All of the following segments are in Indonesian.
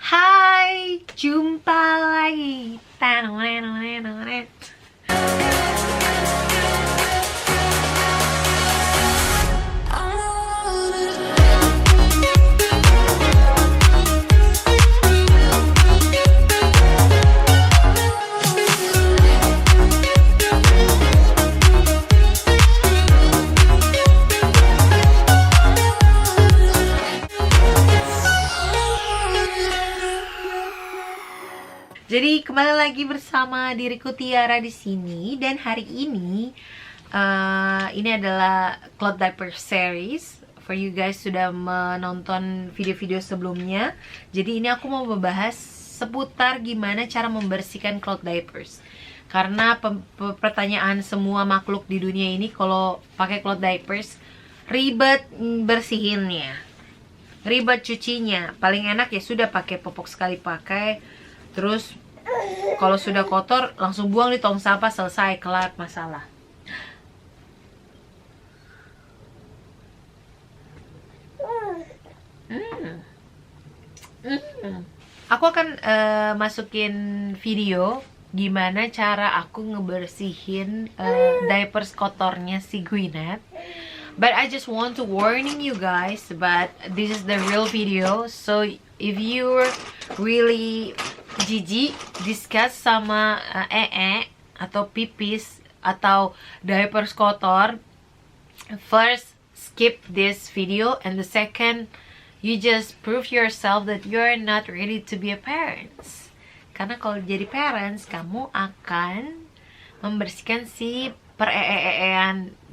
Hai, jumpa lagi. Tanonet. Jadi kembali lagi bersama diriku Tiara di sini, dan hari ini adalah cloth diaper series. For you guys sudah menonton video-video sebelumnya. Jadi ini aku mau membahas seputar gimana cara membersihkan cloth diapers. Karena pertanyaan semua makhluk di dunia ini, kalau pakai cloth diapers ribet bersihinnya, ribet cucinya. Paling enak ya sudah pakai popok sekali pakai. Terus kalau sudah kotor langsung buang di tong sampah, selesai, kelar masalah. Aku akan masukin video gimana cara aku ngebersihin diapers kotornya si Gwyneth. But I just want to warning you guys, but this is the real video. So if you're really jijik, disgust sama atau pipis atau diapers kotor, first skip this video, and the second, you just prove yourself that you're not ready to be a parents. Karena kalau jadi parents, kamu akan membersihkan si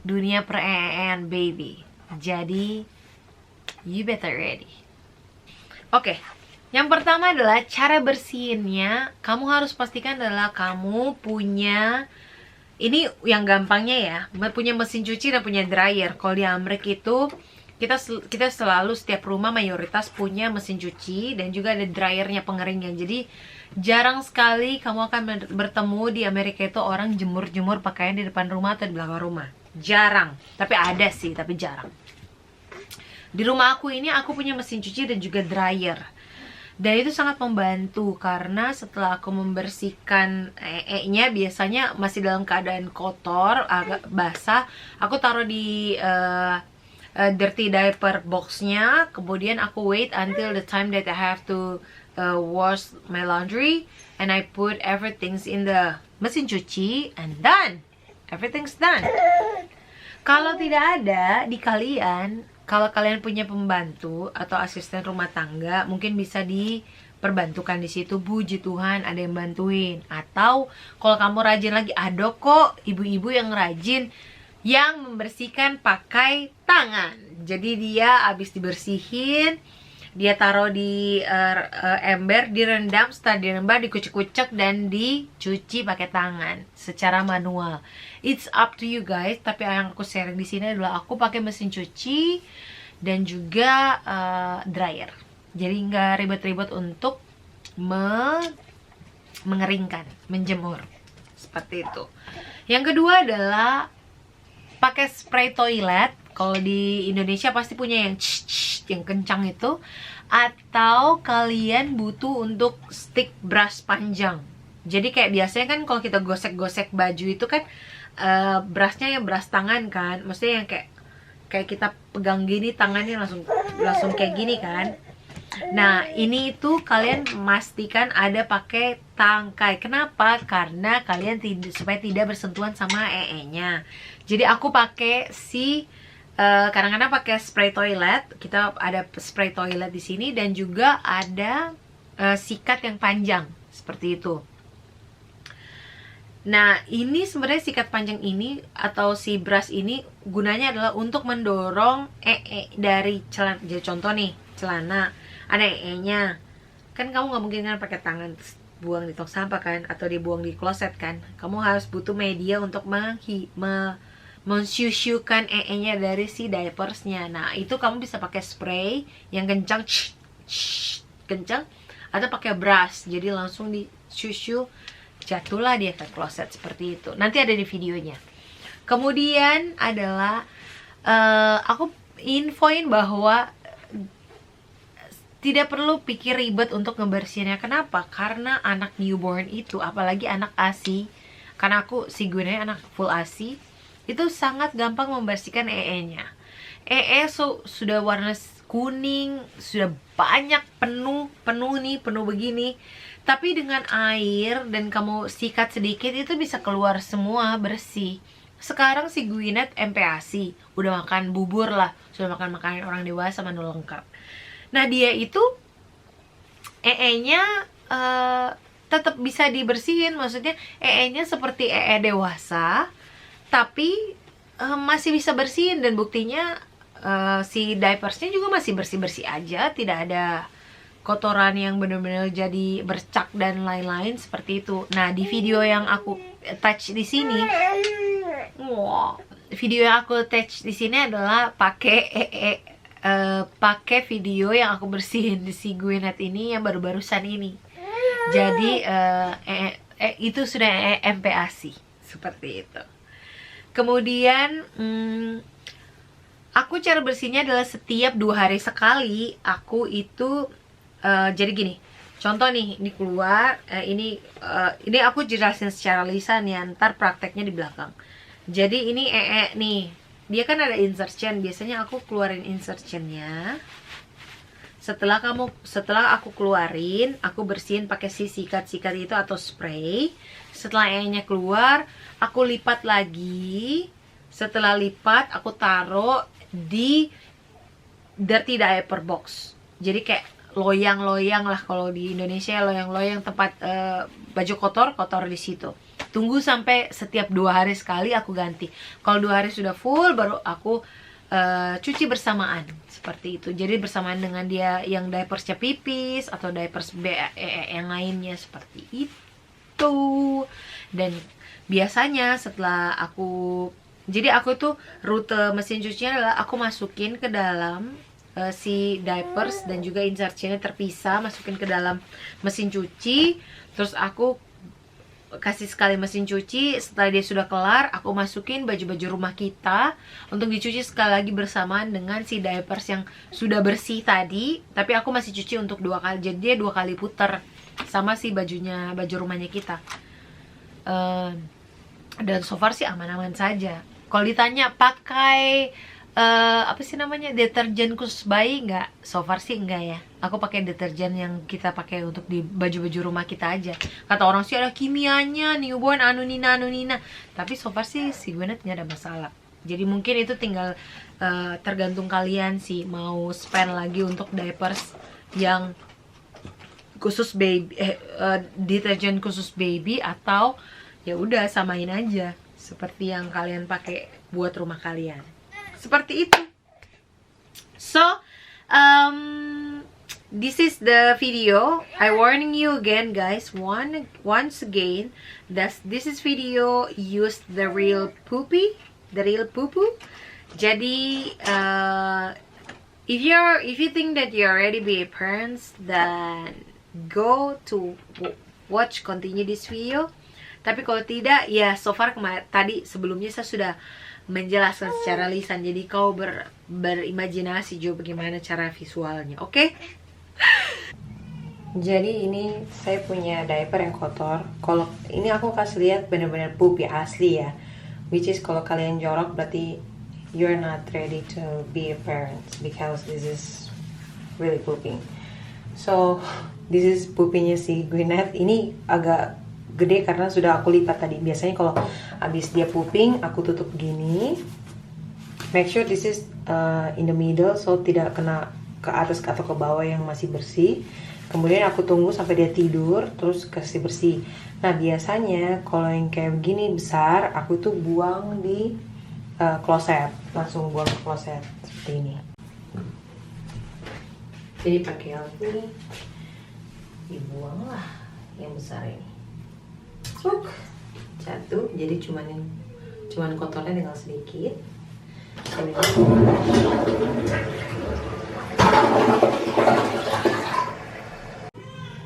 dunia pereean baby. Jadi you better ready. Oke. Yang pertama adalah cara bersihinnya. Kamu harus pastikan adalah kamu punya, ini yang gampangnya ya, punya mesin cuci dan punya dryer. Kalau di Amerika itu kita selalu, setiap rumah mayoritas punya mesin cuci dan juga ada dryernya, pengeringnya. Jadi jarang sekali kamu akan bertemu di Amerika itu orang jemur pakaian di depan rumah atau di belakang rumah. Jarang. Tapi ada sih, tapi jarang. Di rumah aku ini aku punya mesin cuci dan juga dryer. Dan itu sangat membantu karena setelah aku membersihkan nya biasanya masih dalam keadaan kotor, agak basah, aku taruh di dirty diaper boxnya. Kemudian aku wait until the time that I have to wash my laundry, and I put everything in the mesin cuci, and done. Everything's done. Kalau tidak ada di kalian, kalau kalian punya pembantu atau asisten rumah tangga, mungkin bisa diperbantukan di situ. Puji Tuhan ada yang bantuin. Atau kalau kamu rajin lagi, ada kok ibu-ibu yang rajin yang membersihkan pakai tangan. Jadi dia habis dibersihin, dia taruh di ember, direndam, setelah direndam dikucek-kucek dan dicuci pakai tangan secara manual. It's up to you guys, tapi yang aku sharing di sini adalah aku pakai mesin cuci dan juga dryer. Jadi nggak ribet-ribet untuk mengeringkan, menjemur. Seperti itu. Yang kedua adalah pakai spray toilet. Kalau di Indonesia pasti punya yang yang kencang itu, atau kalian butuh untuk stick brush panjang. Jadi kayak biasanya kan kalau kita gosek-gosek baju itu kan brushnya yang brush tangan kan, maksudnya yang kayak kita pegang gini tangannya langsung kayak gini kan. Nah ini itu kalian pastikan ada pakai tangkai. Kenapa? Karena kalian supaya tidak bersentuhan sama nya. Jadi aku pakai kadang-kadang pakai spray toilet. Kita ada spray toilet di sini dan juga ada sikat yang panjang seperti itu. Nah ini sebenarnya sikat panjang ini atau si brush ini gunanya adalah untuk mendorong dari celana. Jadi contoh nih, celana ada nya kan, kamu nggak mungkin kan pakai tangan buang di tong sampah kan, atau dibuang di kloset kan. Kamu harus butuh media untuk mensyusyukan nya dari si diapersnya. Nah itu kamu bisa pakai spray yang kencang, kencang, atau pakai brush jadi langsung disyusyu, jatuhlah dia ke kloset seperti itu. Nanti ada di videonya. Kemudian adalah aku infoin bahwa tidak perlu pikir ribet untuk ngebersihinnya. Kenapa? Karena anak newborn itu, apalagi anak ASI, karena aku si Gwyneth anak full ASI, itu sangat gampang membersihkan EE-nya. Sudah warna kuning, sudah banyak, penuh begini. Tapi dengan air dan kamu sikat sedikit, itu bisa keluar semua bersih. Sekarang si Gwyneth MPASI, udah makan bubur lah, sudah makan makanan orang dewasa, menu lengkap. Nah dia itu EE-nya tetap bisa dibersihin, maksudnya EE-nya seperti EE dewasa, tapi masih bisa bersihin. Dan buktinya si diapersnya juga masih bersih-bersih aja, tidak ada kotoran yang benar-benar jadi bercak dan lain-lain seperti itu. Nah di video yang aku touch di sini, adalah pakai video yang aku bersihin di si Gwyneth ini yang baru-barusan ini. Jadi itu sudah MPASI seperti itu. Kemudian aku cara bersihnya adalah setiap 2 hari sekali. Aku itu jadi gini, contoh nih, ini keluar, ini aku jelasin secara lisan ya, ntar prakteknya di belakang. Jadi ini nih, dia kan ada insertion, biasanya aku keluarin insertionnya. Setelah aku keluarin, aku bersihin pakai si sikat-sikat itu atau spray. Setelah nya keluar, aku lipat lagi. Setelah lipat, aku taruh di dirty diaper box. Jadi kayak loyang-loyang lah, kalau di Indonesia loyang-loyang tempat baju kotor di situ. Tunggu sampai setiap 2 hari sekali aku ganti. Kalau 2 hari sudah full, baru aku cuci bersamaan seperti itu. Jadi bersamaan dengan dia yang diapersnya pipis atau diapers yang lainnya seperti itu. Dan biasanya setelah aku tuh rute mesin cucinya adalah aku masukin ke dalam si diapers dan juga insertionnya terpisah, masukin ke dalam mesin cuci. Terus aku kasih sekali mesin cuci. Setelah dia sudah kelar, aku masukin baju-baju rumah kita untuk dicuci sekali lagi bersamaan dengan si diapers yang sudah bersih tadi. Tapi aku masih cuci untuk 2 kali, jadi dia 2 kali putar sama si baju rumahnya kita. Dan so far sih aman-aman saja. Kalau ditanya pakai apa sih namanya, deterjen khusus bayi, nggak, so far sih enggak ya. Aku pakai deterjen yang kita pakai untuk di baju-baju rumah kita aja. Kata orang sih ada kimianya, newborn, anu nina. Tapi so far sih si Gwyneth nggak ada masalah. Jadi mungkin itu tinggal tergantung kalian sih, mau spend lagi untuk diapers yang khusus baby, deterjen khusus baby, atau ya udah samain aja seperti yang kalian pakai buat rumah kalian. Seperti itu. So, this is the video. I warning you again, guys. Once again, this is video use the real poo-poo. Jadi, if you think that you already be a parents, then go to continue this video. Tapi kalau tidak, ya so far tadi sebelumnya saya sudah menjelaskan secara lisan, jadi kau berimajinasi juga bagaimana cara visualnya, oke? Jadi ini saya punya diaper yang kotor. Kalau ini aku kasih lihat benar-benar poopy asli ya, which is kalau kalian jorok berarti you're not ready to be a parent, because this is really pooping. So this is poopingnya si Gwyneth. Ini agak gede karena sudah aku lipat tadi. Biasanya kalau habis dia pooping, aku tutup gini. Make sure this is in the middle, so tidak kena ke atas atau ke bawah yang masih bersih. Kemudian aku tunggu sampai dia tidur, terus kasih bersih. Nah biasanya kalau yang kayak begini besar, aku tuh buang di kloset, langsung buang ke kloset seperti ini. Jadi pakai ini dibuang lah yang besar ini. Jatuh, jadi cuman kotornya tinggal sedikit.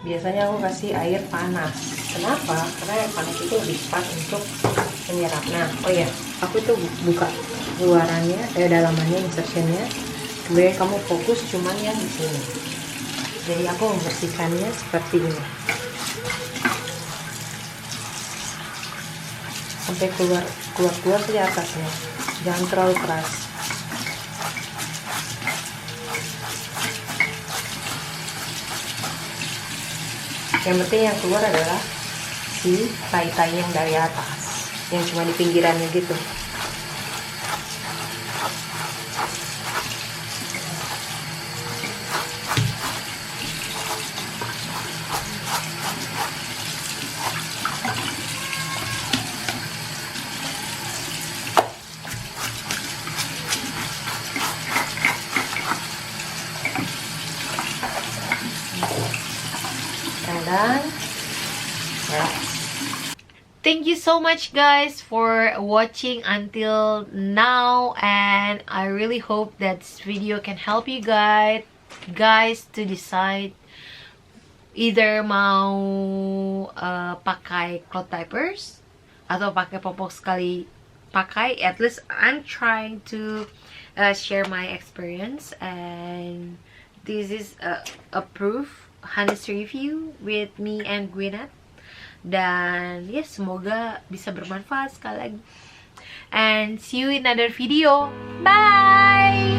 Biasanya aku kasih air panas. Kenapa? Karena air panas itu lebih cepat untuk menyerap. Nah, oh ya, aku tuh buka luarannya, dalamannya, insertionnya. Kemudian kamu fokus cuman yang di sini. Jadi aku membersihkannya seperti ini sampai keluar di atasnya, jangan terlalu keras. Yang penting yang keluar adalah si tai-tai yang dari atas, yang cuma di pinggirannya gitu. Dan thank you so much guys for watching until now, and I really hope that this video can help you guys to decide either mau pakai cloth diapers atau pakai popok sekali pakai. At least I'm trying to share my experience, and this is a proof honest review with me and Gwyneth. Dan ya, semoga bisa bermanfaat sekali lagi. And see you in another video. Bye.